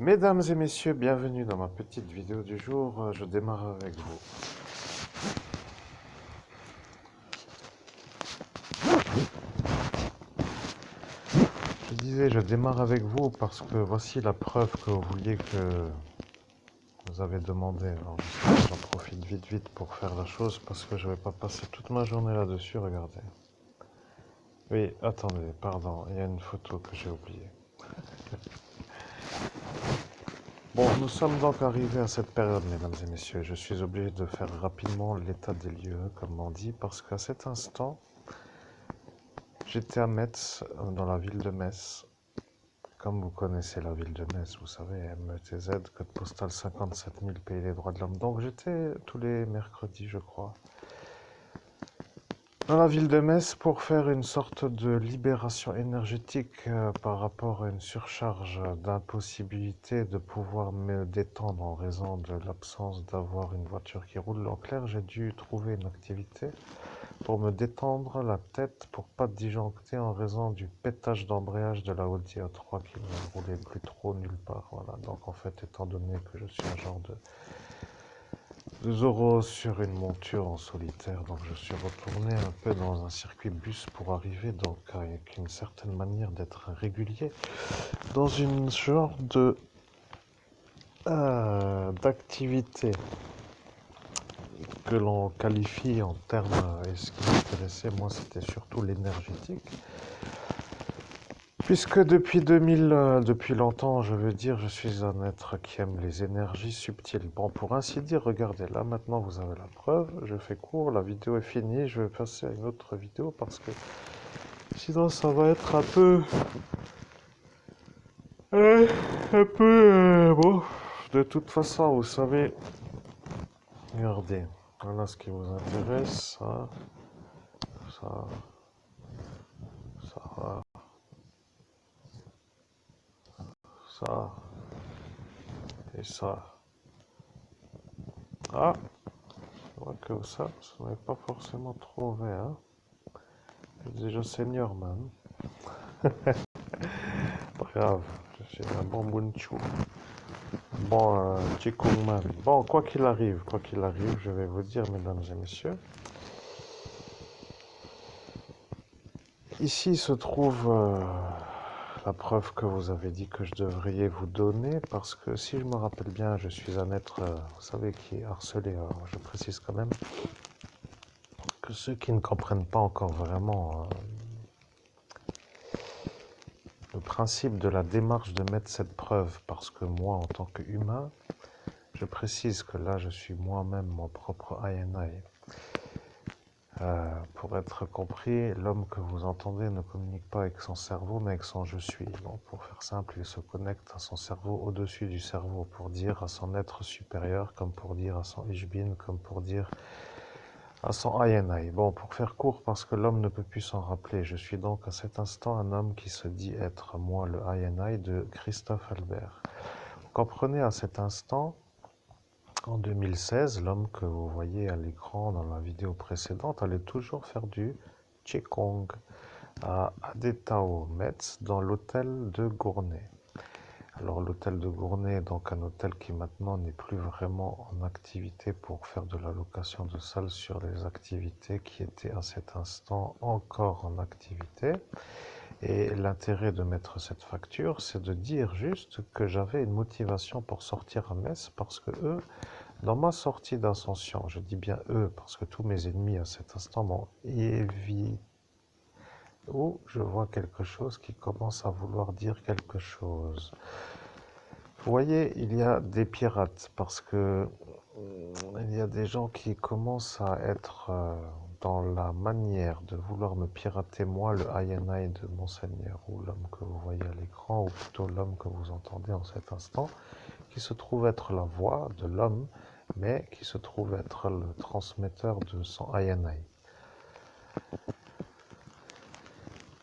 Mesdames et messieurs, bienvenue dans ma petite vidéo du jour. Je démarre avec vous. Je disais, je démarre avec vous parce que voici la preuve que vous vouliez que vous avez demandé. Alors, j'en profite vite pour faire la chose parce que je vais pas passer toute ma journée là-dessus. Regardez. Oui, attendez, pardon, il y a une photo que j'ai oubliée. Bon, nous sommes donc arrivés à cette période, mesdames et messieurs. Je suis obligé de faire rapidement l'état des lieux, comme on dit, parce qu'à cet instant, j'étais à Metz, dans la ville de Metz. Comme vous connaissez la ville de Metz, vous savez, METZ, code postal 57 000, pays des droits de l'homme. Donc j'étais tous les mercredis, je crois, dans la ville de Metz pour faire une sorte de libération énergétique par rapport à une surcharge d'impossibilité de pouvoir me détendre en raison de l'absence d'avoir une voiture qui roule. En clair, j'ai dû trouver une activité pour me détendre la tête, pour pas disjoncter en raison du pétage d'embrayage de la Audi A3 qui ne roulait plus trop nulle part. Voilà. Donc en fait, étant donné que je suis un genre de Zorro sur une monture en solitaire, donc je suis retourné un peu dans un circuit bus pour arriver donc avec une certaine manière d'être régulier dans une genre de d'activité que l'on qualifie en termes, et ce qui m'intéressait moi c'était surtout l'énergétique. Puisque depuis longtemps, je veux dire, je suis un être qui aime les énergies subtiles. Bon, pour ainsi dire, regardez, là maintenant vous avez la preuve, je fais court, la vidéo est finie, je vais passer à une autre vidéo parce que sinon ça va être euh, bon. De toute façon, vous savez, regardez, voilà ce qui vous intéresse, ça, ça, ça et ça. Ah, je vois que ça n'est pas forcément trop vert, hein. Je suis déjà senior, man. Pas grave, je suis un bon Bunchu. Bon, Chikungman. Bon, quoi qu'il arrive, je vais vous dire, mesdames et messieurs, ici se trouve la preuve que vous avez dit que je devrais vous donner, parce que si je me rappelle bien, je suis un être, vous savez, qui est harcelé. Alors, je précise quand même que ceux qui ne comprennent pas encore vraiment le principe de la démarche de mettre cette preuve, parce que moi, en tant qu'humain, je précise que là, je suis moi-même mon propre INI. Pour être compris, l'homme que vous entendez ne communique pas avec son cerveau, mais avec son je suis. Donc, pour faire simple, il se connecte à son cerveau au-dessus du cerveau, pour dire à son être supérieur, comme pour dire à son Ich Bin, comme pour dire à son INI. Bon, pour faire court, parce que l'homme ne peut plus s'en rappeler, je suis donc à cet instant un homme qui se dit être moi le INI de Christophe Albert. Vous comprenez, à cet instant, en 2016, l'homme que vous voyez à l'écran dans la vidéo précédente allait toujours faire du Qigong à Adetao, Metz, dans l'hôtel de Gournay. Alors l'hôtel de Gournay est donc un hôtel qui maintenant n'est plus vraiment en activité pour faire de la location de salles sur les activités qui étaient à cet instant encore en activité. Et l'intérêt de mettre cette facture, c'est de dire juste que j'avais une motivation pour sortir à Metz parce que eux, dans ma sortie d'ascension, je dis bien eux, parce que tous mes ennemis à cet instant m'ont évité. Oh, je vois quelque chose qui commence à vouloir dire quelque chose. Vous voyez, il y a des pirates, parce que il y a des gens qui commencent à être dans la manière de vouloir me pirater, moi, le INI de Monseigneur, ou l'homme que vous voyez à l'écran, ou plutôt l'homme que vous entendez en cet instant, qui se trouve être la voix de l'homme, mais qui se trouve être le transmetteur de son INI.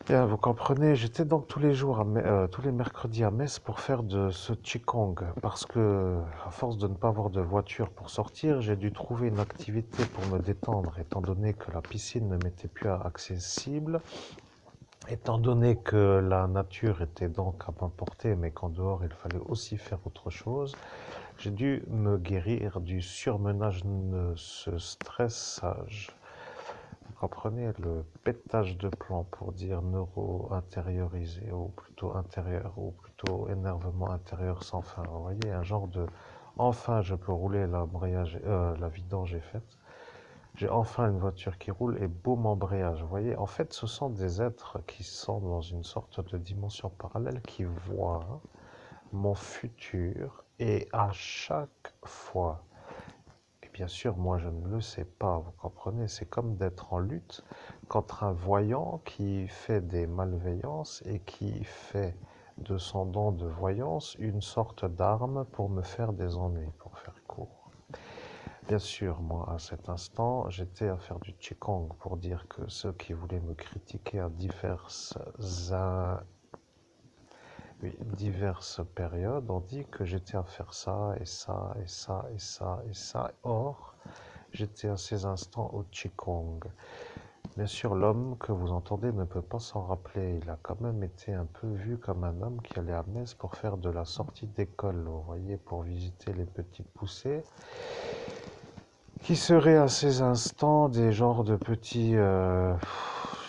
Bien, vous comprenez, j'étais donc tous les jours, tous les mercredis à Metz pour faire de ce Qigong, parce que, à force de ne pas avoir de voiture pour sortir, j'ai dû trouver une activité pour me détendre, étant donné que la piscine ne m'était plus accessible. Étant donné que la nature était donc à ma portée, mais qu'en dehors il fallait aussi faire autre chose, j'ai dû me guérir du surmenage ce stressage. Vous comprenez le pétage de plomb pour dire neuro-intériorisé, ou plutôt intérieur, ou plutôt énervement intérieur sans fin. Vous voyez, un genre de enfin je peux rouler la vidange est faite. J'ai enfin une voiture qui roule et boum, embrayage. Vous voyez, en fait, ce sont des êtres qui sont dans une sorte de dimension parallèle qui voient mon futur et à chaque fois, et bien sûr, moi je ne le sais pas, vous comprenez, c'est comme d'être en lutte contre un voyant qui fait des malveillances et qui fait de son don de voyance une sorte d'arme pour me faire des ennuis, pour faire court. Bien sûr, moi, à cet instant, j'étais à faire du Qigong pour dire que ceux qui voulaient me critiquer à diverses périodes ont dit que j'étais à faire ça et ça et ça et ça et ça. Or, j'étais à ces instants au Qigong. Bien sûr, l'homme que vous entendez ne peut pas s'en rappeler. Il a quand même été un peu vu comme un homme qui allait à Metz pour faire de la sortie d'école, vous voyez, pour visiter les petits poussés qui seraient à ces instants des genres de petits... je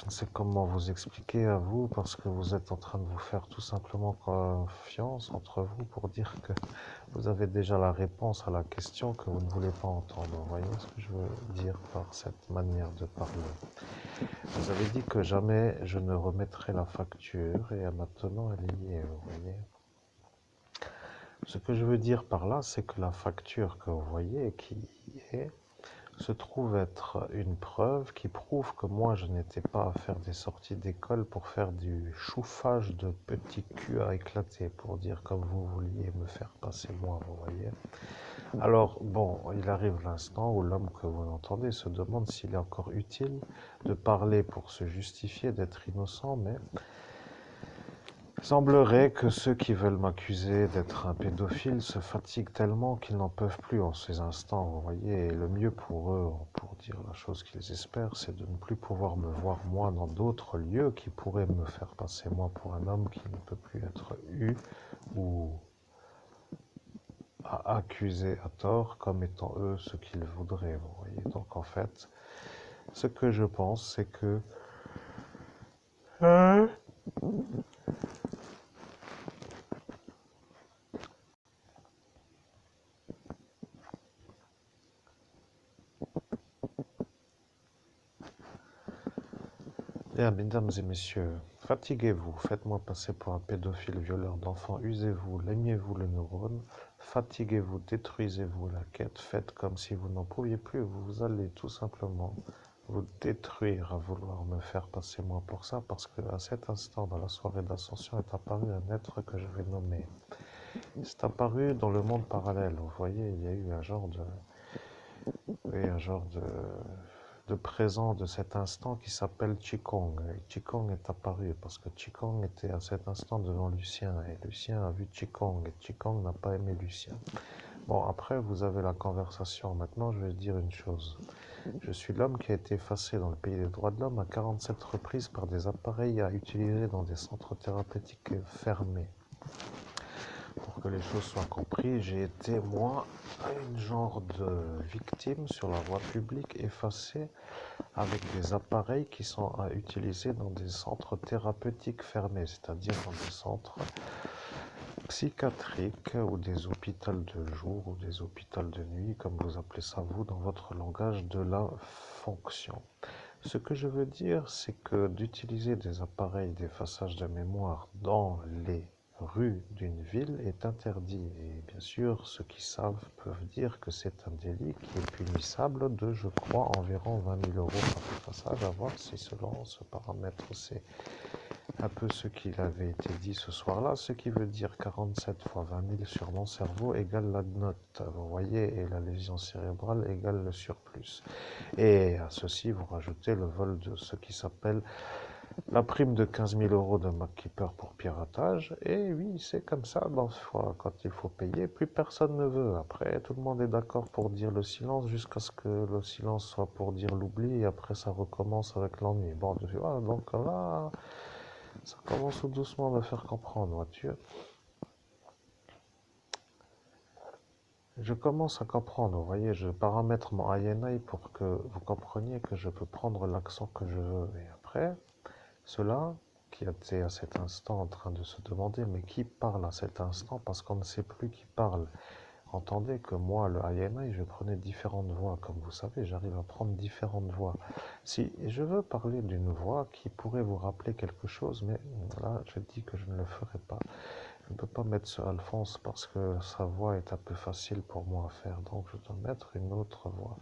ne sais comment vous expliquer à vous, parce que vous êtes en train de vous faire tout simplement confiance entre vous pour dire que vous avez déjà la réponse à la question que vous ne voulez pas entendre. Vous voyez ce que je veux dire par cette manière de parler? Vous avez dit que jamais je ne remettrai la facture, et maintenant elle y est, vous voyez. Ce que je veux dire par là, c'est que la facture que vous voyez, qui est se trouve être une preuve qui prouve que moi je n'étais pas à faire des sorties d'école pour faire du chauffage de petits culs à éclater, pour dire comme vous vouliez me faire passer moi, vous voyez. Alors bon, il arrive l'instant où l'homme que vous entendez se demande s'il est encore utile de parler pour se justifier d'être innocent, mais il semblerait que ceux qui veulent m'accuser d'être un pédophile se fatiguent tellement qu'ils n'en peuvent plus en ces instants, vous voyez, et le mieux pour eux, pour dire la chose qu'ils espèrent, c'est de ne plus pouvoir me voir moi dans d'autres lieux qui pourraient me faire passer moi pour un homme qui ne peut plus être eu ou accusé à tort comme étant eux ce qu'ils voudraient, vous voyez. Donc en fait, ce que je pense, c'est que... Bien, mesdames et messieurs, fatiguez-vous, faites-moi passer pour un pédophile violeur d'enfants, usez-vous, laignez-vous le neurone, fatiguez-vous, détruisez-vous la quête, faites comme si vous n'en pouviez plus, vous allez tout simplement vous détruire à vouloir me faire passer moi pour ça, parce que à cet instant, dans la soirée d'ascension, est apparu un être que je vais nommer. C'est apparu dans le monde parallèle, vous voyez, il y a eu un genre de... Oui, un genre de présent de cet instant qui s'appelle Qigong. Et Qigong est apparu parce que Qigong était à cet instant devant Lucien et Lucien a vu Qigong et Qigong n'a pas aimé Lucien. Bon, après vous avez la conversation. Maintenant, je vais dire une chose. Je suis l'homme qui a été effacé dans le pays des droits de l'homme à 47 reprises par des appareils à utiliser dans des centres thérapeutiques fermés. Pour que les choses soient comprises, j'ai été, moi, une genre de victime sur la voie publique, effacée avec des appareils qui sont à utiliser dans des centres thérapeutiques fermés, c'est-à-dire dans des centres psychiatriques ou des hôpitaux de jour ou des hôpitaux de nuit, comme vous appelez ça vous dans votre langage de la fonction. Ce que je veux dire, c'est que d'utiliser des appareils d'effaçage de mémoire dans les rues d'une ville est interdit. Et bien sûr, ceux qui savent peuvent dire que c'est un délit qui est punissable de, je crois, environ 20 000 € par effaçage, à voir si selon ce paramètre c'est un peu ce qu'il avait été dit ce soir-là, ce qui veut dire 47 fois 20 000 sur mon cerveau égale la note, vous voyez, et la lésion cérébrale égale le surplus. Et à ceci, vous rajoutez le vol de ce qui s'appelle la prime de 15 000 € de MacKeeper pour piratage. Et oui, c'est comme ça, dans ce fois, quand il faut payer, plus personne ne veut. Après, tout le monde est d'accord pour dire le silence jusqu'à ce que le silence soit pour dire l'oubli, et après ça recommence avec l'ennui. Bon, donc là, Ça commence tout doucement à me faire comprendre, vois-tu. Je commence à comprendre, vous voyez, je paramètre mon INI pour que vous compreniez que je peux prendre l'accent que je veux. Et après, ceux-là qui étaient à cet instant en train de se demander, mais qui parle à cet instant, parce qu'on ne sait plus qui parle. Entendez que moi, le INI, je prenais différentes voix. Comme vous savez, j'arrive à prendre différentes voix. Si je veux parler d'une voix qui pourrait vous rappeler quelque chose, mais là, je dis que je ne le ferai pas. Je ne peux pas mettre ce Alphonse parce que sa voix est un peu facile pour moi à faire, donc je dois mettre une autre voix.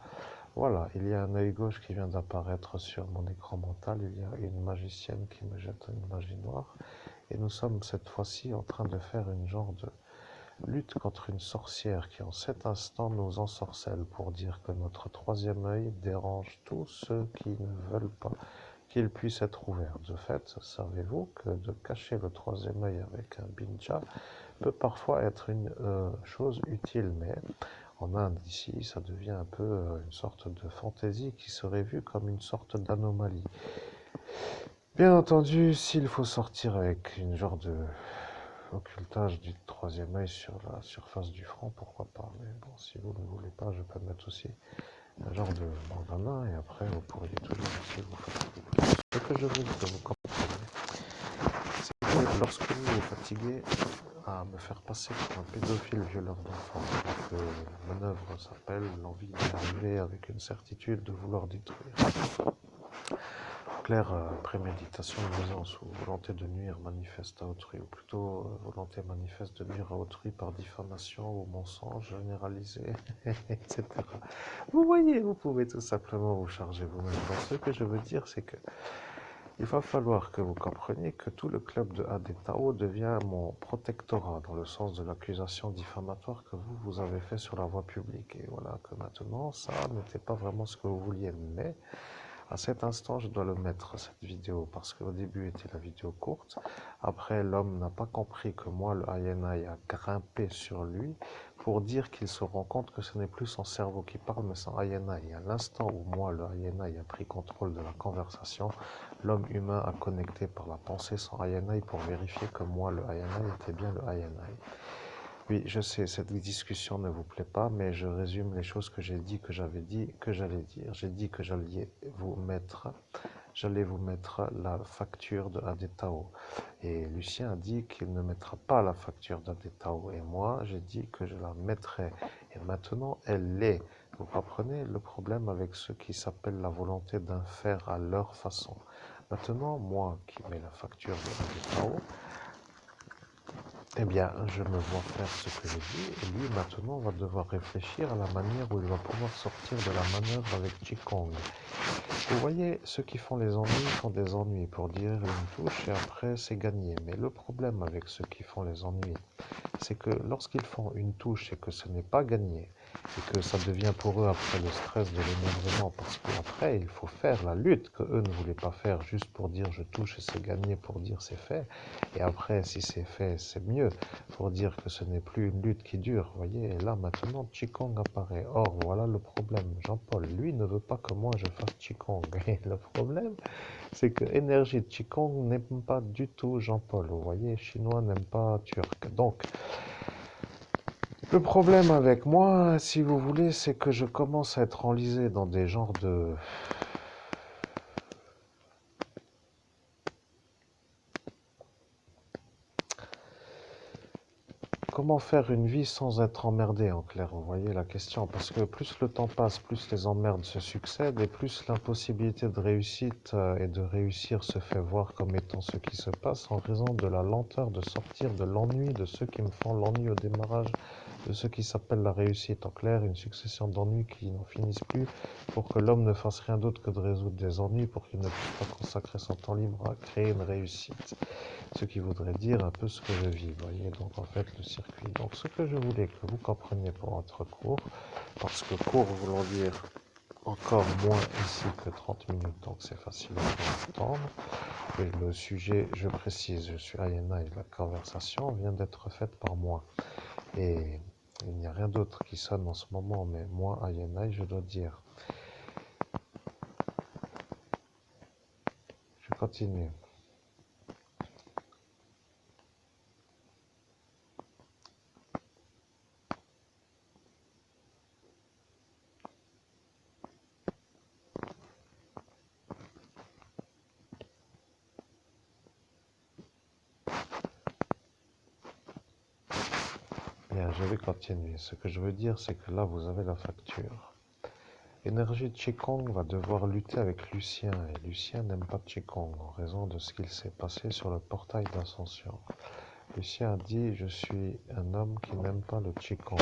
Voilà, il y a un œil gauche qui vient d'apparaître sur mon écran mental, il y a une magicienne qui me jette une magie noire, et nous sommes cette fois-ci en train de faire une genre de lutte contre une sorcière qui en cet instant nous ensorcelle pour dire que notre troisième œil dérange tous ceux qui ne veulent pas qu'il puisse être ouvert. De fait, savez-vous que de cacher le troisième œil avec un binja peut parfois être une chose utile, mais en Inde, ici, ça devient un peu une sorte de fantaisie qui serait vue comme une sorte d'anomalie. Bien entendu, s'il faut sortir avec une genre de occultage du troisième œil sur la surface du front, pourquoi pas. Mais bon, si vous ne voulez pas, je peux mettre aussi un genre de bandana et après vous pourriez toujours aussi vous faire. Ce que je veux que vous compreniez, c'est que lorsque vous vous fatiguez à me faire passer pour un pédophile violeur d'enfants, que la manœuvre s'appelle l'envie d'y arriver avec une certitude de vouloir détruire. Claire préméditation, nuisance ou volonté de nuire manifeste à autrui, ou plutôt volonté manifeste de nuire à autrui par diffamation ou mensonge généralisé, etc. Vous voyez, vous pouvez tout simplement vous charger vous-même. Donc, ce que je veux dire, c'est que il va falloir que vous compreniez que tout le club de Adetao devient mon protectorat, dans le sens de l'accusation diffamatoire que vous avez fait sur la voie publique. Et voilà que maintenant, ça n'était pas vraiment ce que vous vouliez, mais à cet instant, je dois le mettre, cette vidéo, parce qu'au début était la vidéo courte. Après, l'homme n'a pas compris que moi, le INI, a grimpé sur lui pour dire qu'il se rend compte que ce n'est plus son cerveau qui parle, mais son INI. Et à l'instant où moi, le INI, a pris contrôle de la conversation, l'homme humain a connecté par la pensée son INI pour vérifier que moi, le INI, était bien le INI. Oui, je sais, cette discussion ne vous plaît pas, mais je résume les choses que j'ai dit, que j'avais dit, que j'allais dire. J'ai dit que j'allais vous mettre la facture de Adetao. Et Lucien a dit qu'il ne mettra pas la facture d'Adetao. Et moi, j'ai dit que je la mettrai. Et maintenant, elle l'est. Vous comprenez le problème avec ceux qui s'appellent la volonté d'un faire à leur façon. Maintenant, moi qui mets la facture de Adetao, eh bien, je me vois faire ce que j'ai dit, et lui, maintenant, va devoir réfléchir à la manière où il va pouvoir sortir de la manœuvre avec Qigong. Vous voyez, ceux qui font les ennuis font des ennuis pour dire une touche, et après, c'est gagné. Mais le problème avec ceux qui font les ennuis, c'est que lorsqu'ils font une touche et que ce n'est pas gagné, et que ça devient pour eux après le stress de l'énervement, parce qu'après il faut faire la lutte que eux ne voulaient pas faire juste pour dire je touche et c'est gagné, pour dire c'est fait, et après si c'est fait c'est mieux, pour dire que ce n'est plus une lutte qui dure, vous voyez, et là maintenant Qigong apparaît. Or voilà le problème, Jean-Paul, lui ne veut pas que moi je fasse Qigong, et le problème c'est que énergie de Qigong n'aime pas du tout Jean-Paul, vous voyez, chinois n'aime pas turc, donc le problème avec moi, si vous voulez, c'est que je commence à être enlisé dans des genres de... Comment faire une vie sans être emmerdé, en clair, vous voyez la question. Parce que plus le temps passe, plus les emmerdes se succèdent et plus l'impossibilité de réussite et de réussir se fait voir comme étant ce qui se passe en raison de la lenteur de sortir de l'ennui de ceux qui me font l'ennui au démarrage de ce qui s'appelle la réussite. En clair, une succession d'ennuis qui n'en finissent plus pour que l'homme ne fasse rien d'autre que de résoudre des ennuis pour qu'il ne puisse pas consacrer son temps libre à créer une réussite. Ce qui voudrait dire un peu ce que je vis, vous voyez, donc en fait le circuit. Donc ce que je voulais que vous compreniez pour notre cours, parce que cours voulant dire encore moins ici que 30 minutes, donc c'est facile à entendre. Et le sujet, je précise, je suis INI, la conversation vient d'être faite par moi. Et il n'y a rien d'autre qui sonne en ce moment, mais moi, INI, je dois dire. Je continue. Bien, je vais continuer. Ce que je veux dire, c'est que là, vous avez la facture. Énergie Qigong va devoir lutter avec Lucien, et Lucien n'aime pas Qigong en raison de ce qu'il s'est passé sur le portail d'ascension. Lucien a dit: je suis un homme qui n'aime pas le Qigong.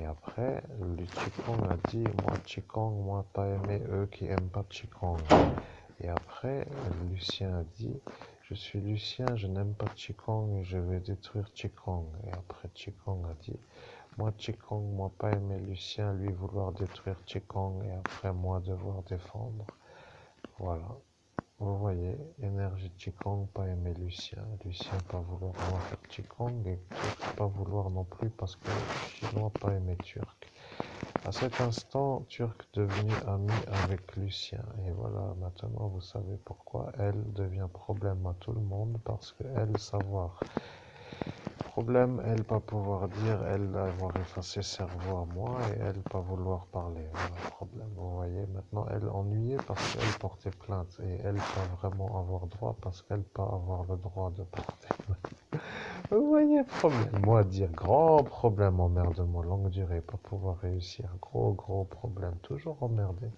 Et après, le Qigong a dit: moi Qigong, moi pas aimé eux qui aiment pas Qigong. Et après, Lucien a dit: je suis Lucien, je n'aime pas Qigong et je vais détruire Qigong. Et après, Qigong a dit: moi Qigong, moi pas aimer Lucien, lui vouloir détruire Qigong et après moi devoir défendre. Voilà. Vous voyez, énergie Qigong, pas aimer Lucien. Lucien pas vouloir moi faire Qigong et Turc pas vouloir non plus parce que Chinois pas aimer Turc. À cet instant, Turc devenu ami avec Lucien. Et voilà, maintenant vous savez pourquoi elle devient problème à tout le monde, parce que elle savoir. Problème, elle pas pouvoir dire, elle avoir effacé cerveau à moi et elle pas vouloir parler. Voilà, problème. Vous voyez, maintenant elle ennuyée parce qu'elle portait plainte et elle pas vraiment avoir droit parce qu'elle pas avoir le droit de porter plainte. Vous voyez, problème. Moi dire grand problème, emmerdement, longue durée, pas pouvoir réussir, gros problème, toujours emmerdé.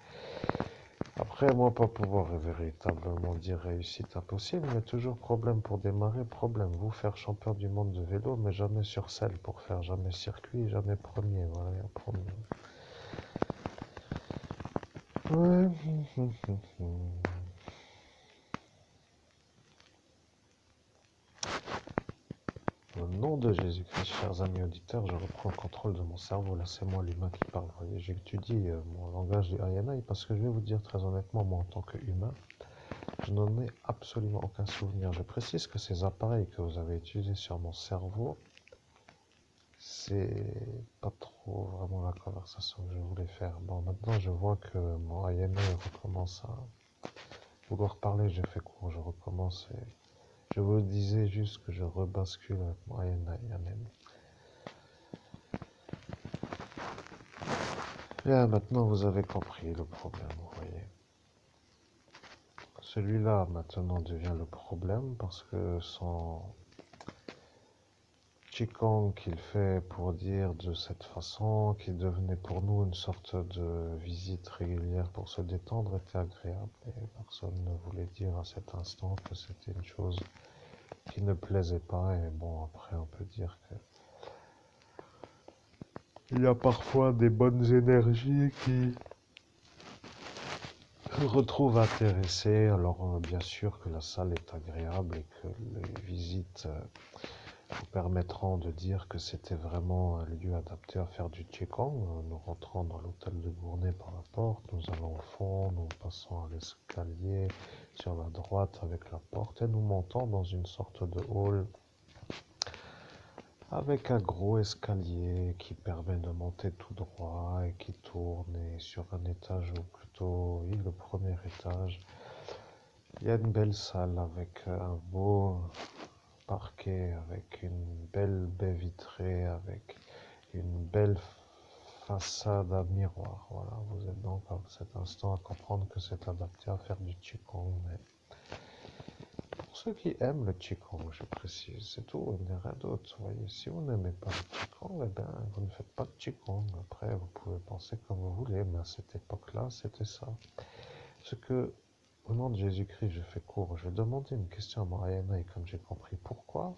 Après, moi, pas pouvoir véritablement dire réussite impossible, mais toujours problème pour démarrer, problème. Vous faire champion du monde de vélo, mais jamais sur selle pour faire jamais circuit, jamais premier. Voilà, un premier. Ouais. Au nom de Jésus-Christ, chers amis auditeurs, je reprends le contrôle de mon cerveau. Là, c'est moi l'humain qui parle. J'étudie mon langage du INI parce que je vais vous dire très honnêtement, moi, en tant qu'humain, je n'en ai absolument aucun souvenir. Je précise que ces appareils que vous avez utilisés sur mon cerveau, c'est pas trop vraiment la conversation que je voulais faire. Bon, maintenant je vois que mon INI recommence à vouloir parler. Je fais court, je recommence et je vous disais juste que je rebascule avec mon INI. Bien, maintenant vous avez compris le problème, vous voyez. Celui-là maintenant devient le problème parce que son Qigong qu'il fait pour dire de cette façon, qui devenait pour nous une sorte de visite régulière pour se détendre, était agréable. Et personne ne voulait dire à cet instant que c'était une chose qui ne plaisait pas. Et bon, après, on peut dire que il y a parfois des bonnes énergies qui se retrouvent intéressées. Alors, bien sûr que la salle est agréable et que les visites vous permettront de dire que c'était vraiment un lieu adapté à faire du Qigong. Nous rentrons dans l'hôtel de Gournay par la porte, nous allons au fond, nous passons à l'escalier sur la droite avec la porte et nous montons dans une sorte de hall avec un gros escalier qui permet de monter tout droit et qui tourne, et sur un étage, ou plutôt oui, le premier étage, il y a une belle salle avec un beau parquet, avec une belle baie vitrée, avec une belle façade à miroir. Voilà, vous êtes donc à cet instant à comprendre que c'est adapté à faire du Qigong. Mais pour ceux qui aiment le Qigong, je précise, c'est tout, il n'y a rien d'autre. Voyez, si vous n'aimez pas le Qigong, eh bien, vous ne faites pas de Qigong. Après, vous pouvez penser comme vous voulez, mais à cette époque-là, c'était ça. Ce que, au nom de Jésus-Christ, je fais court, je vais demander une question à mon INI, comme j'ai compris pourquoi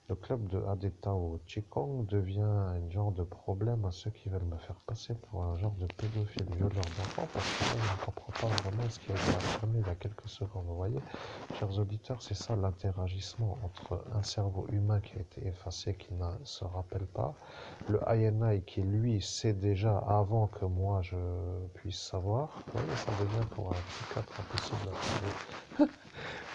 le club de Adetao Qigong devient un genre de problème à ceux qui veulent me faire passer pour un genre de pédophile violeur d'enfants, parce que moi, je ne comprends pas vraiment ce qui a été affirmé il y a quelques secondes. Vous voyez, chers auditeurs, c'est ça l'interagissement entre un cerveau humain qui a été effacé, qui ne se rappelle pas, le INI qui, lui, sait déjà avant que moi je puisse savoir. Vous voyez, ça devient pour un psychiatre impossible à trouver.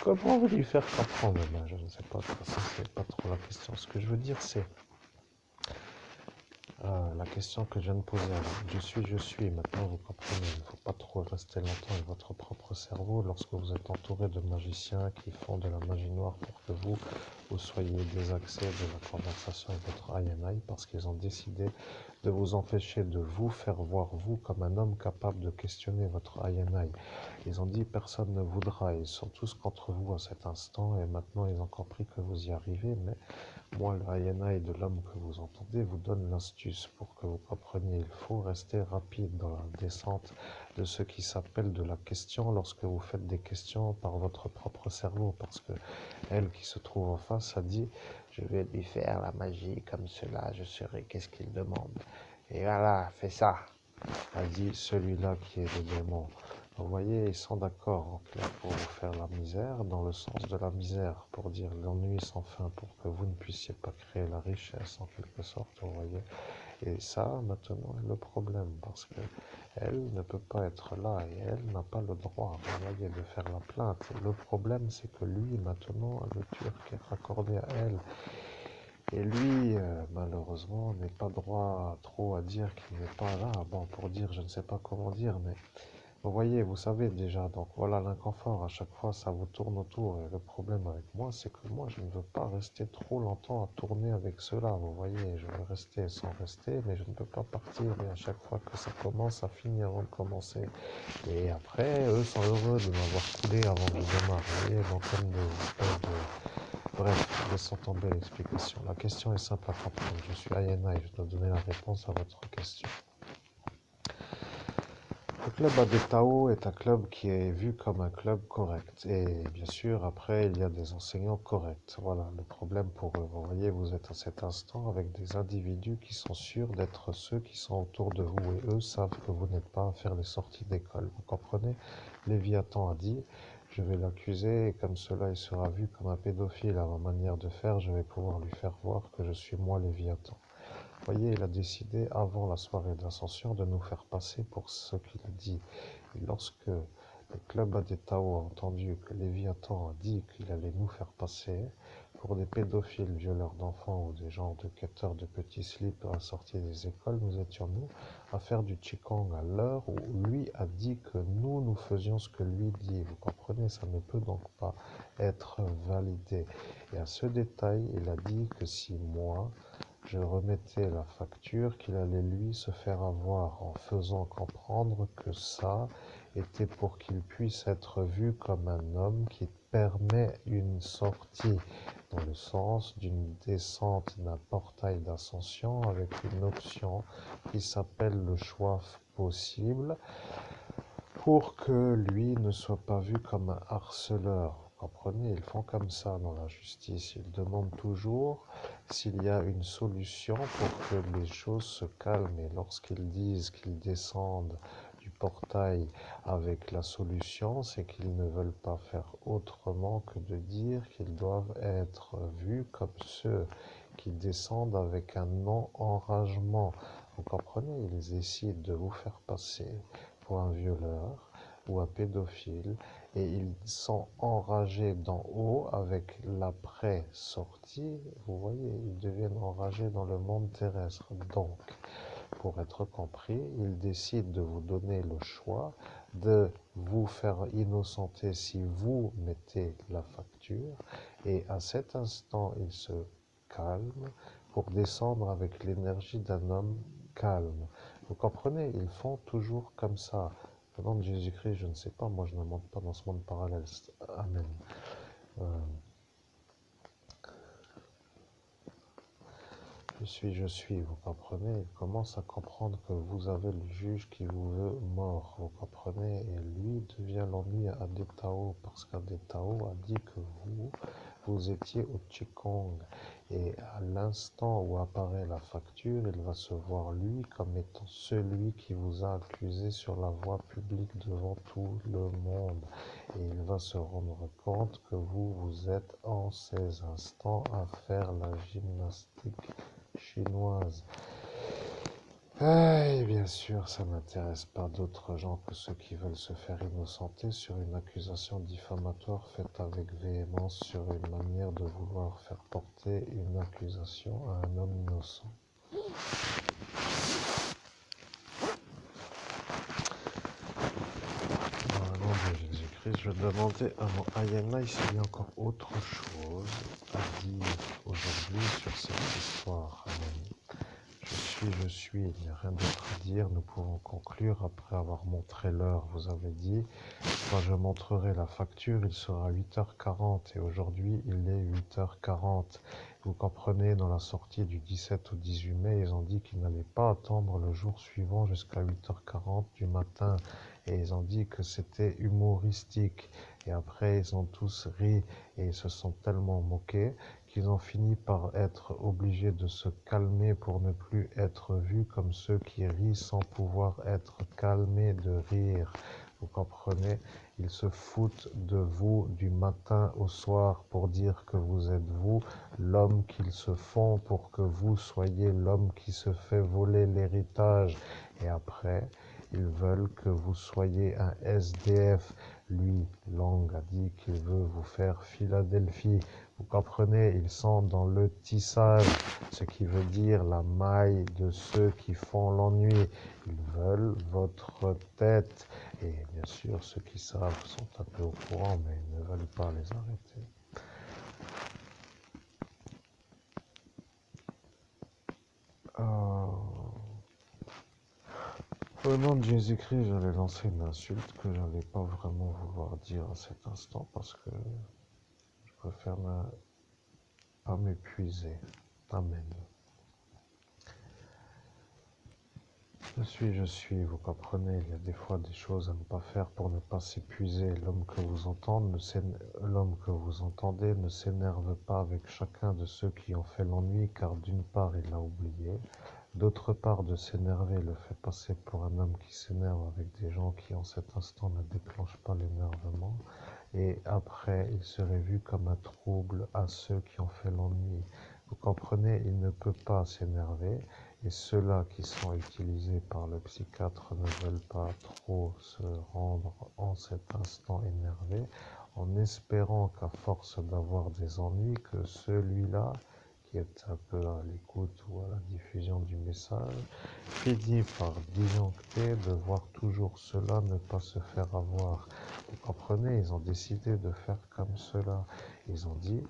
Comment vous lui faire comprendre? Ben, je ne sais pas, ça c'est pas trop la question. Ce que je veux dire, c'est la question que je viens de poser avant. Je suis. Maintenant, vous comprenez. Il ne faut pas trop rester longtemps avec votre propre cerveau lorsque vous êtes entouré de magiciens qui font de la magie noire pour que vous soyez désaxé de la conversation avec votre INI parce qu'ils ont décidé de vous empêcher de vous faire voir vous comme un homme capable de questionner votre INI. Ils ont dit personne ne voudra. Ils sont tous contre vous à cet instant et maintenant ils ont compris que vous y arrivez, mais Moi, le Hayanai de l'homme que vous entendez vous donne l'astuce pour que vous compreniez. Il faut rester rapide dans la descente de ce qui s'appelle de la question lorsque vous faites des questions par votre propre cerveau. Parce que elle qui se trouve en face a dit je vais lui faire la magie comme cela, je serai qu'est-ce qu'il demande. Et voilà, fais ça, a dit celui-là qui est le démon. Vous voyez, ils sont d'accord en clair pour vous faire la misère, dans le sens de la misère, pour dire l'ennui sans fin, pour que vous ne puissiez pas créer la richesse en quelque sorte, vous voyez. Et ça, maintenant, est le problème, parce que elle ne peut pas être là et elle n'a pas le droit, vous voyez, de faire la plainte. Et le problème, c'est que lui, maintenant, le Turc est raccordé à elle. Et lui, malheureusement, n'est pas droit trop à dire qu'il n'est pas là. Bon, pour dire, je ne sais pas comment dire, mais vous voyez, vous savez déjà, donc voilà l'inconfort, à chaque fois ça vous tourne autour. Et le problème avec moi, c'est que moi je ne veux pas rester trop longtemps à tourner avec cela. Vous voyez, je veux rester sans rester, mais je ne peux pas partir. Et à chaque fois que ça commence, ça finit avant de commencer. Et après, eux sont heureux de m'avoir coulé avant que je démarre. Vous voyez, donc comme des espèces de... Bref, laissons tomber l'explication. La question est simple à comprendre. Je suis Ayana et je dois donner la réponse à votre question. Le club Adetao est un club qui est vu comme un club correct. Et bien sûr, après, il y a des enseignants corrects. Voilà, le problème pour eux. Vous voyez, vous êtes à cet instant avec des individus qui sont sûrs d'être ceux qui sont autour de vous. Et eux savent que vous n'êtes pas à faire les sorties d'école. Vous comprenez? Léviathan a dit, je vais l'accuser et comme cela, il sera vu comme un pédophile. À ma manière de faire, je vais pouvoir lui faire voir que je suis moi Léviathan. Vous voyez, il a décidé, avant la soirée d'ascension, de nous faire passer pour ce qu'il a dit. Et lorsque le club Adetao a entendu que Léviathan a dit qu'il allait nous faire passer pour des pédophiles, violeurs d'enfants ou des gens de quêteurs de petits slips à la sortie des écoles, nous étions nous à faire du Qigong à l'heure où lui a dit que nous faisions ce que lui dit. Vous comprenez, ça ne peut donc pas être validé. Et à ce détail, il a dit que si moi, je remettais la facture qu'il allait lui se faire avoir en faisant comprendre que ça était pour qu'il puisse être vu comme un homme qui permet une sortie dans le sens d'une descente d'un portail d'ascension avec une option qui s'appelle le choix possible pour que lui ne soit pas vu comme un harceleur. Vous comprenez, ils font comme ça dans la justice. Ils demandent toujours s'il y a une solution pour que les choses se calment. Et lorsqu'ils disent qu'ils descendent du portail avec la solution, c'est qu'ils ne veulent pas faire autrement que de dire qu'ils doivent être vus comme ceux qui descendent avec un non-enragement. Vous comprenez, ils décident de vous faire passer pour un violeur ou un pédophile et ils sont enragés d'en haut avec l'après-sortie. Vous voyez, ils deviennent enragés dans le monde terrestre. Donc, pour être compris, ils décident de vous donner le choix de vous faire innocenter si vous mettez la facture et à cet instant, ils se calment pour descendre avec l'énergie d'un homme calme. Vous comprenez, ils font toujours comme ça. Le nom de Jésus-Christ, je ne sais pas, moi je ne monte pas dans ce monde parallèle. Amen. Euh, je suis, vous comprenez? Il commence à comprendre que vous avez le juge qui vous veut mort, vous comprenez? Et lui devient l'ennui à Adetao, parce qu'Adetao a dit que vous étiez au Qigong. Et à l'instant où apparaît la facture, il va se voir lui comme étant celui qui vous a accusé sur la voie publique devant tout le monde. Et il va se rendre compte que vous êtes en ces instants à faire la gymnastique chinoise. Et bien sûr, ça n'intéresse pas d'autres gens que ceux qui veulent se faire innocenter sur une accusation diffamatoire faite avec véhémence sur une manière de vouloir faire porter une accusation à un homme innocent. Dans le nom de Jésus-Christ, je demandais à mon Ayana s'il y a encore autre chose à dire aujourd'hui sur cette histoire. Amen. Je suis, il n'y a rien d'autre à dire, nous pouvons conclure après avoir montré l'heure. Vous avez dit, quand je montrerai la facture, il sera 8h40 et aujourd'hui il est 8h40. Vous comprenez, dans la sortie du 17 au 18 mai, ils ont dit qu'ils n'allaient pas attendre le jour suivant jusqu'à 8h40 du matin. Et ils ont dit que c'était humoristique. Et après, ils ont tous ri et ils se sont tellement moqués qu'ils ont fini par être obligés de se calmer pour ne plus être vus comme ceux qui rient sans pouvoir être calmés de rire. Vous comprenez? Ils se foutent de vous du matin au soir pour dire que vous êtes vous, l'homme qu'ils se font pour que vous soyez l'homme qui se fait voler l'héritage. Et après, ils veulent que vous soyez un SDF. Lui, Lang a dit qu'il veut vous faire Philadelphie. Vous comprenez, ils sont dans le tissage, ce qui veut dire la maille de ceux qui font l'ennui. Ils veulent votre tête. Et bien sûr, ceux qui savent sont un peu au courant, mais ils ne veulent pas les arrêter. Au nom de Jésus-Christ, j'allais lancer une insulte que j'allais pas vraiment vouloir dire à cet instant parce que je préfère ne pas m'épuiser. Amen. Je suis, vous comprenez, il y a des fois des choses à ne pas faire pour ne pas s'épuiser. L'homme que vous entendez ne s'énerve pas avec chacun de ceux qui ont fait l'ennui, car d'une part, il l'a oublié. D'autre part, de s'énerver le fait passer pour un homme qui s'énerve avec des gens qui, en cet instant, ne déclenchent pas l'énervement. Et après, il serait vu comme un trouble à ceux qui ont fait l'ennui. Vous comprenez, il ne peut pas s'énerver. Et ceux-là qui sont utilisés par le psychiatre ne veulent pas trop se rendre en cet instant énervés, en espérant qu'à force d'avoir des ennuis, que celui-là, qui est un peu à l'écoute ou à la diffusion du message, finit par disjoncter de voir toujours cela ne pas se faire avoir. Vous comprenez, ils ont décidé de faire comme cela. Ils ont dit,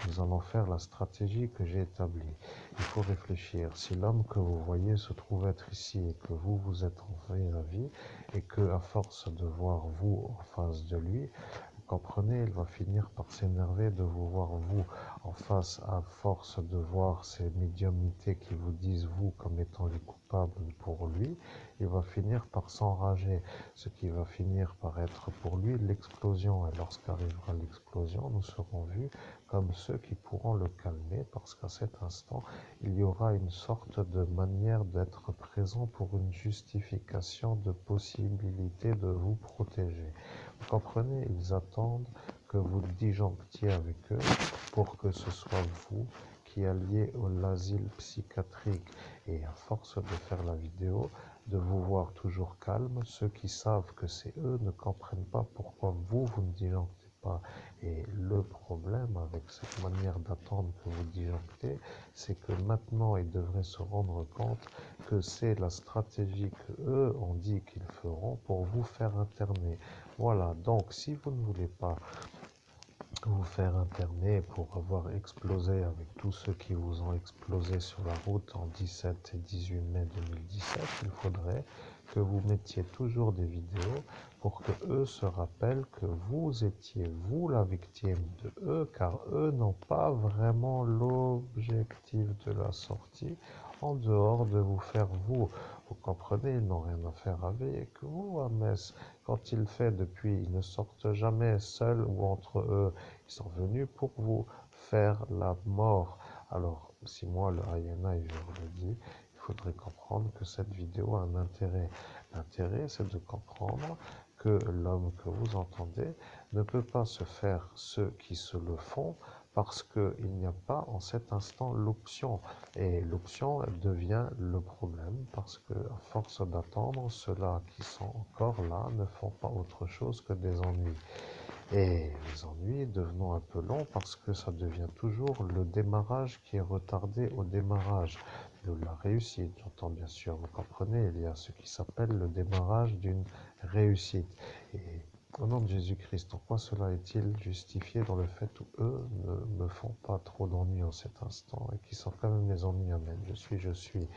nous allons faire la stratégie que j'ai établie. Il faut réfléchir. Si l'homme que vous voyez se trouve être ici et que vous êtes en vis-à-vis et que à force de voir vous en face de lui, vous comprenez, il va finir par s'énerver de vous voir vous en face à force de voir ces médiumnités qui vous disent vous comme étant les coupables pour lui. Il va finir par s'enrager, ce qui va finir par être pour lui l'explosion. Et lorsqu'arrivera l'explosion, nous serons vus comme ceux qui pourront le calmer, parce qu'à cet instant, il y aura une sorte de manière d'être présent pour une justification de possibilité de vous protéger. Vous comprenez, ils attendent que vous disjonctiez avec eux pour que ce soit vous qui alliez au l'asile psychiatrique. Et à force de faire la vidéo, de vous voir toujours calme, ceux qui savent que c'est eux ne comprennent pas pourquoi vous ne disjonctez pas. Et le problème avec cette manière d'attendre que vous disjonctez, c'est que maintenant ils devraient se rendre compte que c'est la stratégie qu'eux ont dit qu'ils feront pour vous faire interner. Voilà, donc si vous ne voulez pas vous faire interner pour avoir explosé avec tous ceux qui vous ont explosé sur la route en 17 et 18 mai 2017, il faudrait que vous mettiez toujours des vidéos pour que eux se rappellent que vous étiez vous la victime de eux, car eux n'ont pas vraiment l'objectif de la sortie en dehors de vous faire vous. Vous comprenez, ils n'ont rien à faire avec vous, Ahmed. Quand il fait depuis, ils ne sortent jamais seuls ou entre eux. Ils sont venus pour vous faire la mort. Alors, si moi, le Ayana, je vous le dis, il faudrait comprendre que cette vidéo a un intérêt. L'intérêt, c'est de comprendre que l'homme que vous entendez ne peut pas se faire ceux qui se le font parce qu'il n'y a pas en cet instant l'option. Et l'option devient le problème parce que, à force d'attendre, ceux-là qui sont encore là ne font pas autre chose que des ennuis. Et les ennuis devenant un peu longs parce que ça devient toujours le démarrage qui est retardé au démarrage. De la réussite, j'entends bien sûr, vous comprenez, il y a ce qui s'appelle le démarrage d'une réussite. Et Au nom de Jésus-Christ, en quoi cela est-il justifié dans le fait où eux ne me font pas trop d'ennuis en cet instant et qui sont quand même les ennuis, amen. Je suis.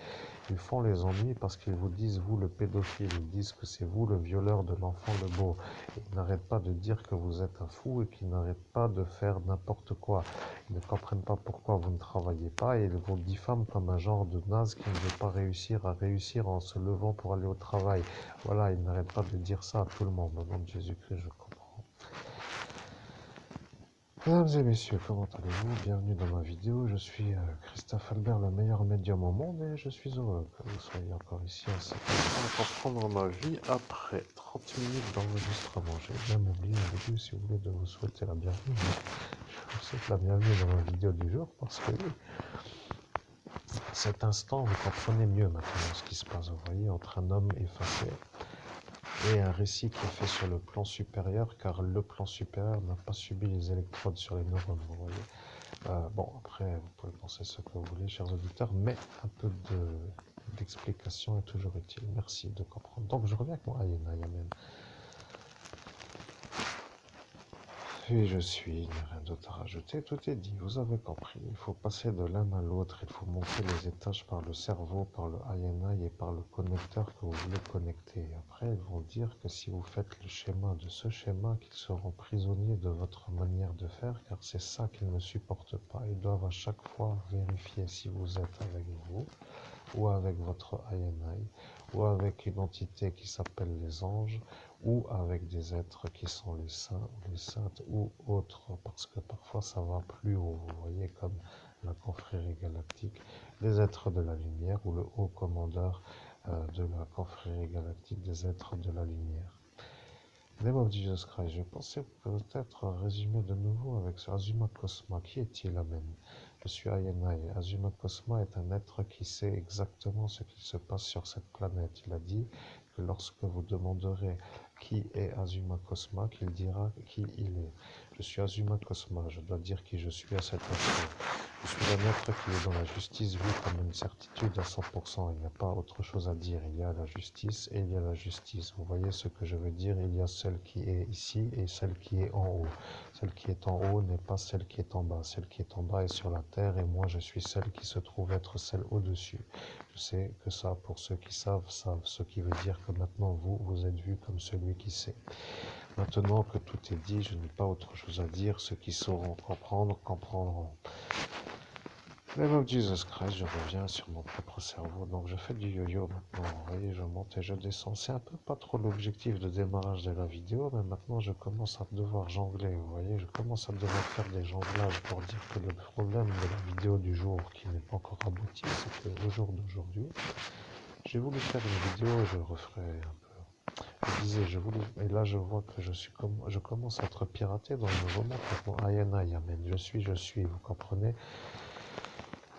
Ils font les ennuis parce qu'ils vous disent, vous le pédophile, ils disent que c'est vous le violeur de l'enfant le beau. Ils n'arrêtent pas de dire que vous êtes un fou et qu'ils n'arrêtent pas de faire n'importe quoi. Ils ne comprennent pas pourquoi vous ne travaillez pas et ils vous diffament comme un genre de naze qui ne veut pas réussir en se levant pour aller au travail. Voilà, ils n'arrêtent pas de dire ça à tout le monde. Au nom de Jésus-Christ, je comprends. Mesdames et messieurs, comment allez-vous? Bienvenue dans ma vidéo. Je suis Christophe Albert, le meilleur médium au monde, et je suis heureux que vous soyez encore ici à cet instant pour prendre ma vie après 30 minutes d'enregistrement. J'ai même oublié au début, si vous voulez, de vous souhaiter la bienvenue. Je vous souhaite la bienvenue dans ma vidéo du jour parce que à cet instant, vous comprenez mieux maintenant ce qui se passe, vous voyez, entre un homme effacé et un récit qui est fait sur le plan supérieur, car le plan supérieur n'a pas subi les électrodes sur les neurones, vous voyez. Bon, après, vous pouvez penser ce que vous voulez, chers auditeurs, mais un peu d'explication est toujours utile. Merci de comprendre. Donc, je reviens avec mon Ayena Yamen. Et je suis, il n'y a rien d'autre à rajouter, tout est dit, vous avez compris. Il faut passer de l'un à l'autre, il faut monter les étages par le cerveau, par le INI et par le connecteur que vous voulez connecter. Après, ils vont dire que si vous faites le schéma de ce schéma, qu'ils seront prisonniers de votre manière de faire, car c'est ça qu'ils ne supportent pas. Ils doivent à chaque fois vérifier si vous êtes avec vous, ou avec votre INI, ou avec une entité qui s'appelle les anges, ou avec des êtres qui sont les saints, les saintes, ou autres, parce que parfois ça va plus haut, vous voyez, comme la confrérie galactique, les êtres de la lumière, ou le haut commandeur de la confrérie galactique des êtres de la lumière. Name of Jesus Christ, je pensais peut-être résumer de nouveau avec ce Azuma Cosma. Qui est-il, Amen? Je suis Ayenai. Azuma Cosma est un être qui sait exactement ce qui se passe sur cette planète. Il a dit que lorsque vous demanderez qui est Azuma Cosma, qu'il dira qui il est. Je suis Azuma Cosma, je dois dire qui je suis à cet instant. Je suis un être qui est dans la justice vue comme une certitude à 100%. Il n'y a pas autre chose à dire. Il y a la justice et il y a la justice. Vous voyez ce que je veux dire? Il y a celle qui est ici et celle qui est en haut. Celle qui est en haut n'est pas celle qui est en bas. Celle qui est en bas est sur la terre et moi je suis celle qui se trouve être celle au-dessus. Je sais que ça, pour ceux qui savent, ce qui veut dire que maintenant vous êtes vu comme celui qui sait. Maintenant que tout est dit, je n'ai pas autre chose à dire. Ceux qui sauront comprendre, comprendront. Name of Jesus Christ, je reviens sur mon propre cerveau. Donc je fais du yo-yo maintenant. Vous voyez, je monte et je descends. C'est un peu pas trop l'objectif de démarrage de la vidéo, mais maintenant je commence à devoir jongler. Vous voyez, je commence à devoir faire des jonglages pour dire que le problème de la vidéo du jour qui n'est pas encore abouti, c'est que au jour d'aujourd'hui, j'ai voulu faire une vidéo, je referai un peu. Je disais, et là je vois que je commence à être piraté, donc je remonte avec mon Ayana Yamen. Je suis, vous comprenez?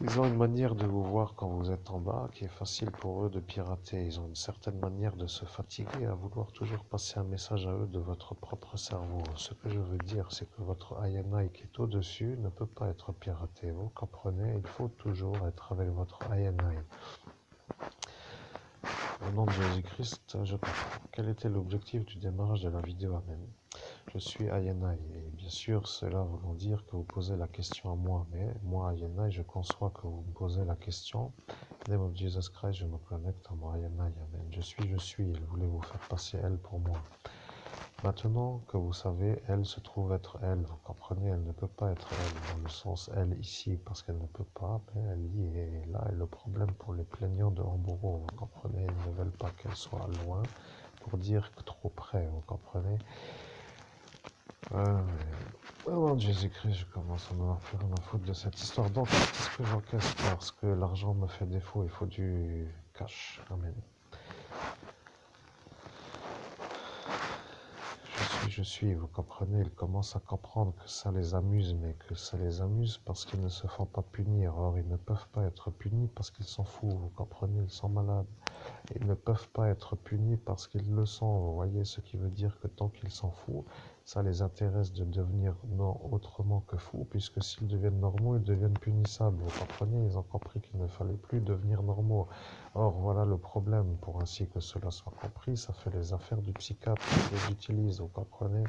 Ils ont une manière de vous voir quand vous êtes en bas qui est facile pour eux de pirater. Ils ont une certaine manière de se fatiguer à vouloir toujours passer un message à eux de votre propre cerveau. Ce que je veux dire, c'est que votre INI qui est au-dessus ne peut pas être piraté. Vous comprenez? Il faut toujours être avec votre INI. Au nom de Jésus-Christ, je comprends. Quel était l'objectif du démarrage de la vidéo? Amen. Je suis Ayenai, et bien sûr, cela voulant dire que vous posez la question à moi, mais moi, Ayenai, je conçois que vous me posez la question. Name of Jesus Christ, je me connecte à moi, Ayenai, Amen. Je suis, il voulait vous faire passer elle pour moi. Maintenant que vous savez, elle se trouve être elle, vous comprenez, elle ne peut pas être elle, dans le sens elle ici, parce qu'elle ne peut pas, mais elle y est là, et le problème pour les plaignants de Hambourg, vous comprenez, ils ne veulent pas qu'elle soit loin, pour dire que trop près, vous comprenez. Au nom de Jésus-Christ, je commence à me faire ma faute de cette histoire. Donc, qu'est-ce que j'encaisse parce que l'argent me fait défaut? Il faut du cash. Amen. Je suis, vous comprenez, ils commencent à comprendre que ça les amuse, mais que ça les amuse parce qu'ils ne se font pas punir. Or, ils ne peuvent pas être punis parce qu'ils sont fous, vous comprenez, ils sont malades. Ils ne peuvent pas être punis parce qu'ils le sont, vous voyez, ce qui veut dire que tant qu'ils sont fous, Ça les intéresse de devenir non autrement que fous, puisque s'ils deviennent normaux, ils deviennent punissables. Vous comprenez? Ils ont compris qu'il ne fallait plus devenir normaux. Or, voilà le problème. Pour ainsi que cela soit compris, ça fait les affaires du psychiatre qui les utilise. Vous comprenez?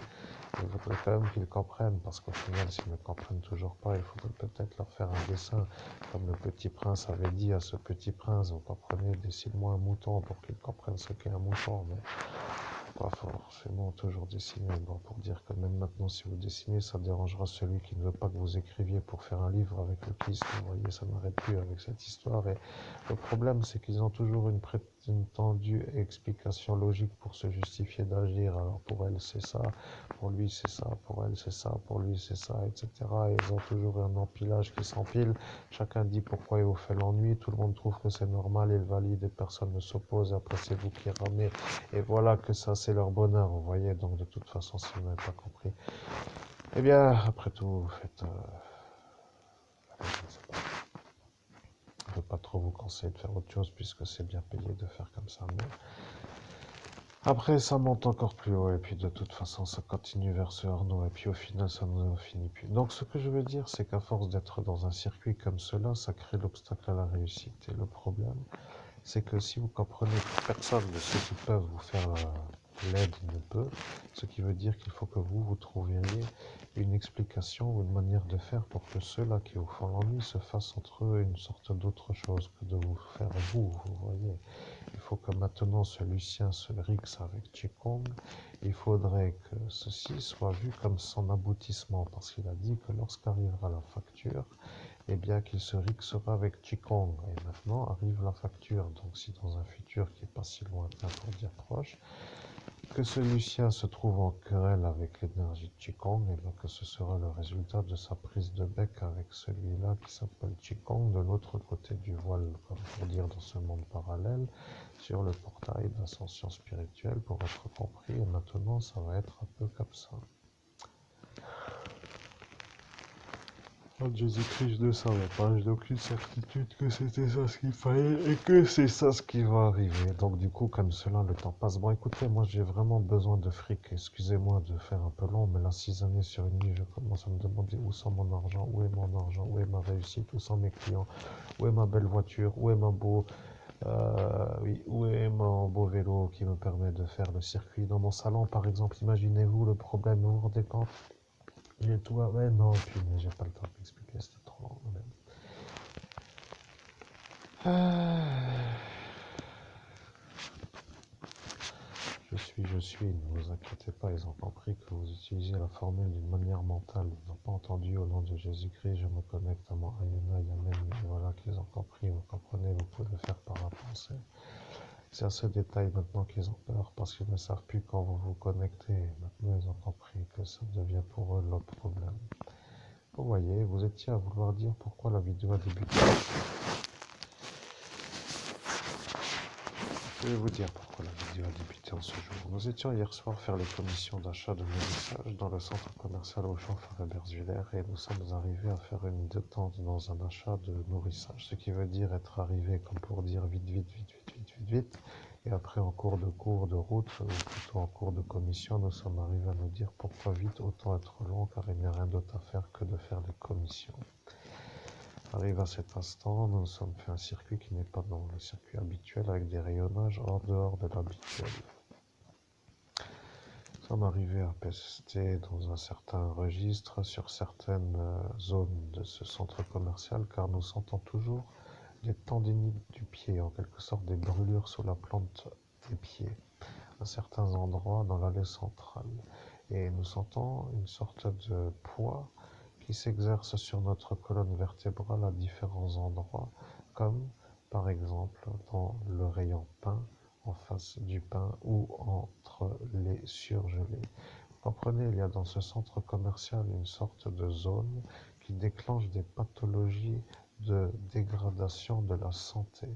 Il faudrait quand même qu'ils comprennent, parce qu'au final, s'ils ne comprennent toujours pas, il faudrait peut-être leur faire un dessin, comme le petit prince avait dit à ce petit prince, vous comprenez, dessine-moi un mouton pour qu'il comprenne ce qu'est un mouton, mais pas forcément toujours dessiner. Bon, pour dire que même maintenant, si vous dessinez, ça dérangera celui qui ne veut pas que vous écriviez pour faire un livre avec le kyste. Vous voyez, ça n'arrête plus avec cette histoire. Et le problème, c'est qu'ils ont toujours une prétendue explication logique pour se justifier d'agir. Alors pour elle, c'est ça, pour lui, c'est ça, pour elle, c'est ça, pour lui, c'est ça, etc. Et ils ont toujours un empilage qui s'empile. Chacun dit pourquoi il vous fait l'ennui. Tout le monde trouve que c'est normal, il valide et personne ne s'oppose. Après, c'est vous qui ramez. Et voilà que ça, c'est leur bonheur, vous voyez. Donc, de toute façon, si vous n'avez pas compris, eh bien, après tout, vous faites. Je ne sais pas. Je ne veux pas trop vous conseiller de faire autre chose puisque c'est bien payé de faire comme ça. Mais après, ça monte encore plus haut. Et puis, de toute façon, ça continue vers ce Arnaud. Et puis, au final, ça ne finit plus. Donc, ce que je veux dire, c'est qu'à force d'être dans un circuit comme cela, ça crée l'obstacle à la réussite. Et le problème, c'est que si vous comprenez que personne de ceux qui peuvent vous faire l'aide ne peut, ce qui veut dire qu'il faut que vous trouviez une explication ou une manière de faire pour que ceux-là qui vous font l'ennui se fassent entre eux une sorte d'autre chose que de vous faire vous voyez. Il faut que maintenant ce Lucien se rixe avec Qigong. Il faudrait que ceci soit vu comme son aboutissement, parce qu'il a dit que lorsqu'arrivera la facture, eh bien qu'il se rixera avec Qigong. Et maintenant arrive la facture. Donc si dans un futur qui n'est pas si lointain pour dire proche, que ce Lucien se trouve en querelle avec l'énergie de Qigong, et bien que ce sera le résultat de sa prise de bec avec celui-là qui s'appelle Qigong de l'autre côté du voile, comme pour dire dans ce monde parallèle, sur le portail d'ascension spirituelle pour être compris. Et maintenant ça va être un peu comme ça. Quand Jésus-Christ ne savait pas, j'ai aucune certitude que c'était ça ce qu'il fallait et que c'est ça ce qui va arriver. Donc du coup, comme cela, le temps passe. Bon, écoutez, moi j'ai vraiment besoin de fric. Excusez-moi de faire un peu long, mais là, 6 années sur une nuit, je commence à me demander où sont mon argent, où est mon argent, où est ma réussite, où sont mes clients, où est ma belle voiture, où est ma beau... oui, où est mon beau vélo qui me permet de faire le circuit dans mon salon, par exemple. Imaginez-vous le problème, vous vous rendez compte? J'ai tout à... Ouais, non, puis j'ai pas le temps de m'expliquer, c'était trop long. Ah, je suis, ne vous inquiétez pas, ils ont compris que vous utilisez la formule d'une manière mentale. Ils n'ont pas entendu au nom de Jésus-Christ, je me connecte à mon Ayuna Yamen. Et voilà qu'ils ont compris, vous comprenez, vous pouvez le faire par la pensée. C'est à ce détail maintenant qu'ils ont peur, parce qu'ils ne savent plus quand vous vous connectez. Maintenant, ils ont compris que ça devient pour eux le problème. Vous voyez, vous étiez à vouloir dire pourquoi la vidéo a débuté. Je vais vous dire pourquoi la vidéo a débuté en ce jour. Nous étions hier soir faire les commissions d'achat de nourrissage dans le centre commercial Auchan-Farébert-Juler et nous sommes arrivés à faire une détente dans un achat de nourrissage. Ce qui veut dire être arrivé comme pour dire vite, vite, vite, vite, vite, vite, vite. Et après en cours de route, ou plutôt en cours de commission, nous sommes arrivés à nous dire pourquoi vite autant être long car il n'y a rien d'autre à faire que de faire des commissions. Arrive à cet instant, nous nous sommes fait un circuit qui n'est pas dans le circuit habituel avec des rayonnages en dehors de l'habituel. Nous sommes arrivés à pester dans un certain registre sur certaines zones de ce centre commercial car nous sentons toujours des tendinites du pied, en quelque sorte des brûlures sous la plante des pieds, à certains endroits dans l'allée centrale. Et nous sentons une sorte de poids qui s'exerce sur notre colonne vertébrale à différents endroits, comme par exemple dans le rayon pain, en face du pain ou entre les surgelés. Vous comprenez, il y a dans ce centre commercial une sorte de zone qui déclenche des pathologies de dégradation de la santé.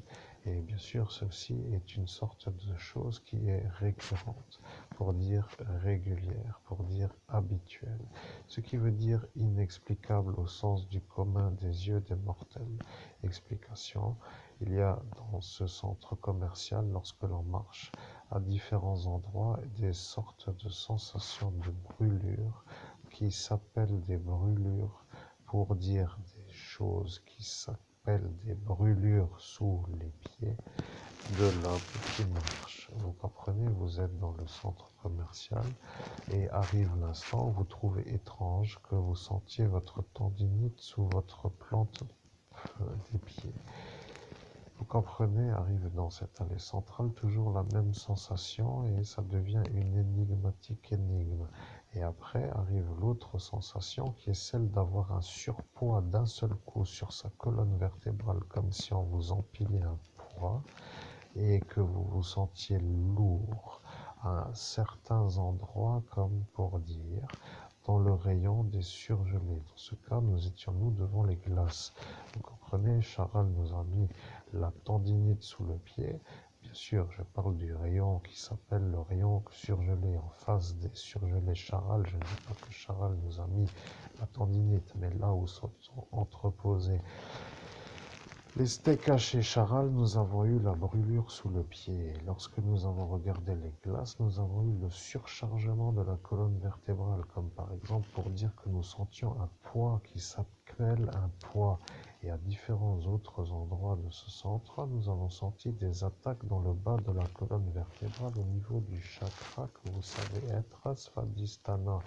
Et bien sûr, ceci est une sorte de chose qui est récurrente, pour dire régulière, pour dire habituelle, ce qui veut dire inexplicable au sens du commun des yeux des mortels. Explication, Il y a dans ce centre commercial, lorsque l'on marche à différents endroits, des sortes de sensations de brûlure qui s'appellent des brûlures pour dire des choses qui s'appellent des brûlures sous les pieds de l'homme qui marche. Vous comprenez, vous êtes dans le centre commercial et arrive l'instant où vous trouvez étrange que vous sentiez votre tendinite sous votre plante des pieds. Vous comprenez, arrive dans cette allée centrale toujours la même sensation et ça devient une énigmatique énigme. Et après arrive l'autre sensation qui est celle d'avoir un surpoids d'un seul coup sur sa colonne vertébrale, comme si on vous empilait un poids et que vous vous sentiez lourd à certains endroits, comme pour dire dans le rayon des surgelés. Dans ce cas, nous étions nous devant les glaces. Vous comprenez, Charal nous a mis la tendinite sous le pied. Bien sûr, je parle du rayon qui s'appelle le rayon surgelé. En face des surgelés Charal, je ne dis pas que Charal nous a mis la tendinite, mais là où sont entreposés les steaks hachés Charal, nous avons eu la brûlure sous le pied. Lorsque nous avons regardé les glaces, nous avons eu le surchargement de la colonne vertébrale, comme par exemple pour dire que nous sentions un poids qui s'appelle un poids. Et à différents autres endroits de ce centre, nous avons senti des attaques dans le bas de la colonne vertébrale au niveau du chakra que vous savez être Svadhisthana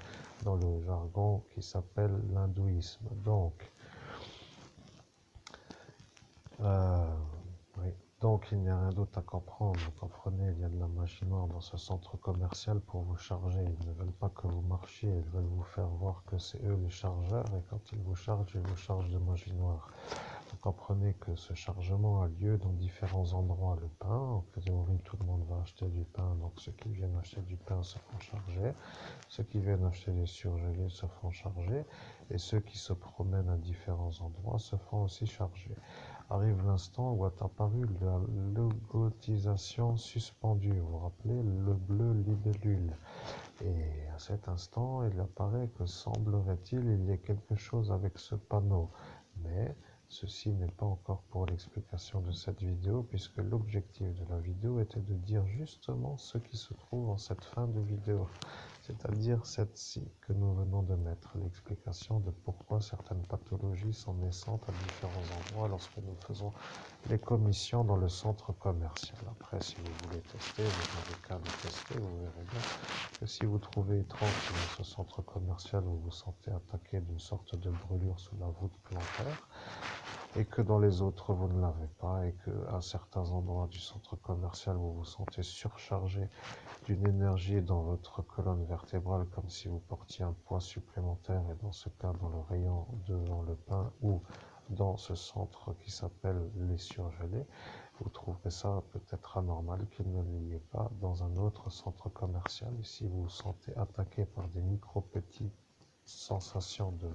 dans le jargon qui s'appelle l'hindouisme. Donc, oui. Donc, il n'y a rien d'autre à comprendre. Vous comprenez, il y a de la magie noire dans ce centre commercial pour vous charger. Ils ne veulent pas que vous marchiez, ils veulent vous faire voir que c'est eux les chargeurs. Et quand ils vous chargent de magie noire. Vous comprenez que ce chargement a lieu dans différents endroits. Le pain, en théorie, tout le monde va acheter du pain. Donc, ceux qui viennent acheter du pain se font charger. Ceux qui viennent acheter des surgelés se font charger. Et ceux qui se promènent à différents endroits se font aussi charger. Arrive l'instant où est apparue la logotisation suspendue. Vous vous rappelez, le bleu libellule. Et à cet instant, il apparaît que semblerait-il, il y ait quelque chose avec ce panneau. Mais ceci n'est pas encore pour l'explication de cette vidéo, puisque l'objectif de la vidéo était de dire justement ce qui se trouve en cette fin de vidéo. C'est-à-dire cette-ci que nous venons de mettre, l'explication de pourquoi certaines pathologies sont naissantes à différents endroits lorsque nous faisons les commissions dans le centre commercial. Après, si vous voulez tester, vous n'avez qu'à le tester, vous verrez bien que si vous trouvez étrange que dans ce centre commercial vous vous sentez attaqué d'une sorte de brûlure sous la voûte plantaire, et que dans les autres vous ne l'avez pas, et qu'à certains endroits du centre commercial vous vous sentez surchargé d'une énergie dans votre colonne vertébrale comme si vous portiez un poids supplémentaire, et dans ce cas dans le rayon devant le pain ou dans ce centre qui s'appelle les surgelés, vous trouverez ça peut-être anormal qu'il ne l'y ait pas dans un autre centre commercial. Et si vous vous sentez attaqué par des micro-petites sensations de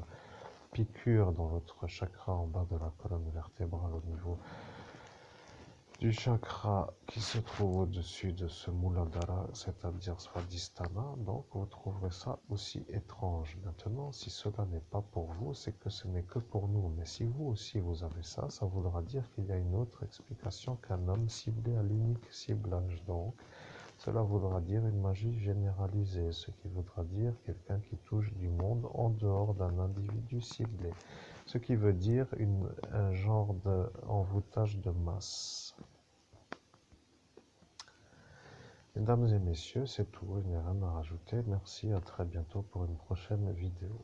piqûres dans votre chakra en bas de la colonne vertébrale au niveau du chakra qui se trouve au-dessus de ce Muladhara, c'est-à-dire Svadhisthana, donc vous trouverez ça aussi étrange. Maintenant, si cela n'est pas pour vous, c'est que ce n'est que pour nous. Mais si vous aussi vous avez ça, ça voudra dire qu'il y a une autre explication qu'un homme ciblé à l'unique ciblage. Donc, cela voudra dire une magie généralisée, ce qui voudra dire quelqu'un qui touche du monde en dehors d'un individu ciblé. Ce qui veut dire un genre d'envoûtage de masse. Mesdames et messieurs, c'est tout, il n'y a rien à rajouter. Merci, à très bientôt pour une prochaine vidéo.